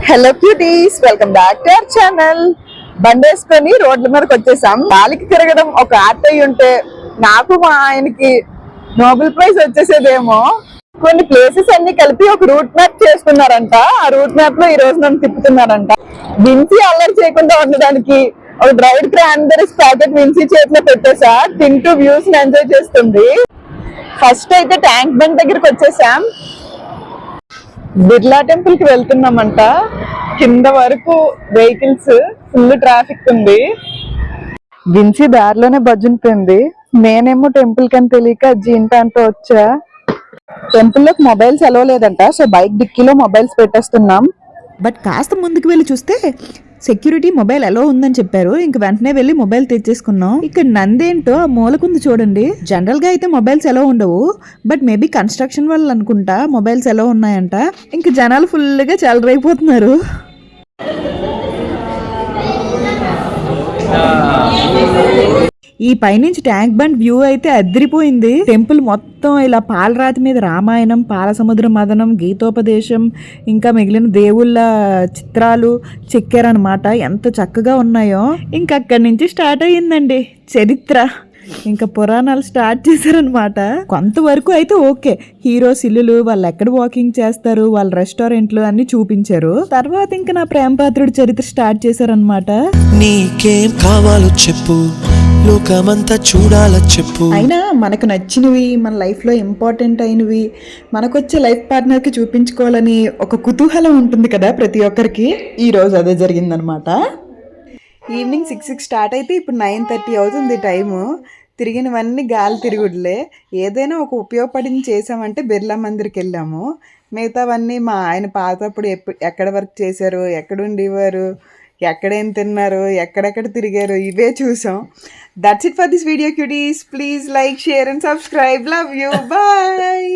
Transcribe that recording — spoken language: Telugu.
Hello cuties, welcome back to our channel. బండేసుకొని రోడ్ల మీదకి వచ్చేసాం. గాలికి తిరగడం ఒక ఆర్ట్ అయి ఉంటే నాకు మా ఆయనకి నోబెల్ ప్రైజ్ వచ్చేసేదేమో. కొన్ని ప్లేసెస్ అన్ని కలిపి ఒక రూట్ మ్యాప్ చేసుకున్నారంట. ఆ రూట్ మ్యాప్ లో ఈ రోజు నన్ను తిప్పుతున్నారంట. విన్సీ అల్లరి చేయకుండా ఉండడానికి ఒక డ్రైడ్ క్రాన్బెరీస్ ప్యాకెట్ విన్సీ చేతిలో పెట్టేసా. తింటూ వ్యూస్ ఎంజాయ్ చేస్తుంది. ఫస్ట్ అయితే ట్యాంక్ బండ్ దగ్గరికి వచ్చేసాం. బిర్లా టెంపుల్ కి వెళ్తున్నామంట. కింద వరకు వెహికల్స్, ఫుల్ ట్రాఫిక్ ఉంది. విన్సీ దారిలోనే బజ్జునిపోయింది. నేనేమో టెంపుల్ కని తెలియక జీన్ ప్యాంట్ తో వచ్చా. టెంపుల్ లోకి మొబైల్స్ అలవ్ లేదంట, సో బైక్ డిక్కీలో మొబైల్స్ పెట్టేస్తున్నాం. బట్ కాస్త ముందుకు వెళ్ళి చూస్తే సెక్యూరిటీ మొబైల్ ఎలా ఉందని చెప్పారు. ఇంక వెంటనే వెళ్ళి మొబైల్ తెచ్చేసుకున్నాం. ఇక్కడ నందేంటో ఆ మూలకుంది చూడండి. జనరల్ గా అయితే మొబైల్స్ ఎలా ఉండవు, బట్ మేబీ కన్స్ట్రక్షన్ వల్ల అనుకుంటా మొబైల్స్ ఎలా ఉన్నాయంట. ఇంక జనాలు ఫుల్ గా చెలరైపోతున్నారు. ఈ పైనుంచి ట్యాంక్ బండ్ వ్యూ అయితే అదిరిపోయింది. టెంపుల్ మొత్తం ఇలా పాలరాతి మీద రామాయణం, పాలసముద్ర మదనం, గీతోపదేశం, ఇంకా మిగిలిన దేవుళ్ళ చిత్రాలు చెక్కారనమాట. ఎంత చక్కగా ఉన్నాయో. ఇంకా అక్కడి నుంచి స్టార్ట్ అయ్యిందండి చరిత్ర. ఇంకా పురాణాలు స్టార్ట్ చేశారనమాట. కొంతవరకు అయితే ఓకే, హీరోస్ ఇల్లులు, వాళ్ళు ఎక్కడ వాకింగ్ చేస్తారు, వాళ్ళ రెస్టారెంట్లు అన్ని చూపించారు. తర్వాత ఇంకా నా ప్రేమ పాత్రుడి చరిత్ర స్టార్ట్ చేశారనమాట. నీకేం కావాలో చెప్పు, లోకమంతా చూడాల చెప్పు. అయినా మనకు నచ్చినవి, మన లైఫ్లో ఇంపార్టెంట్ అయినవి మనకొచ్చే లైఫ్ పార్ట్నర్కి చూపించుకోవాలని ఒక కుతూహలం ఉంటుంది కదా ప్రతి ఒక్కరికి. ఈరోజు అదే జరిగిందనమాట. ఈవినింగ్ 6 స్టార్ట్ అయితే ఇప్పుడు 9:30 అవుతుంది టైము. తిరిగినవన్నీ గాలి తిరుగుడులే. ఏదైనా ఒక ఉపయోగపడింది చేసామంటే బిర్లా మందిర్కి వెళ్ళాము. మిగతావన్నీ మా ఆయన పాతప్పుడు ఎక్కడ వర్క్ చేశారు, ఎక్కడ ఉండేవారు, ఎక్కడేం తిన్నారు, ఎక్కడెక్కడ తిరిగారు, ఇవే చూసాం. That's it for this video cuties. Please like, share and subscribe. Love you. Bye.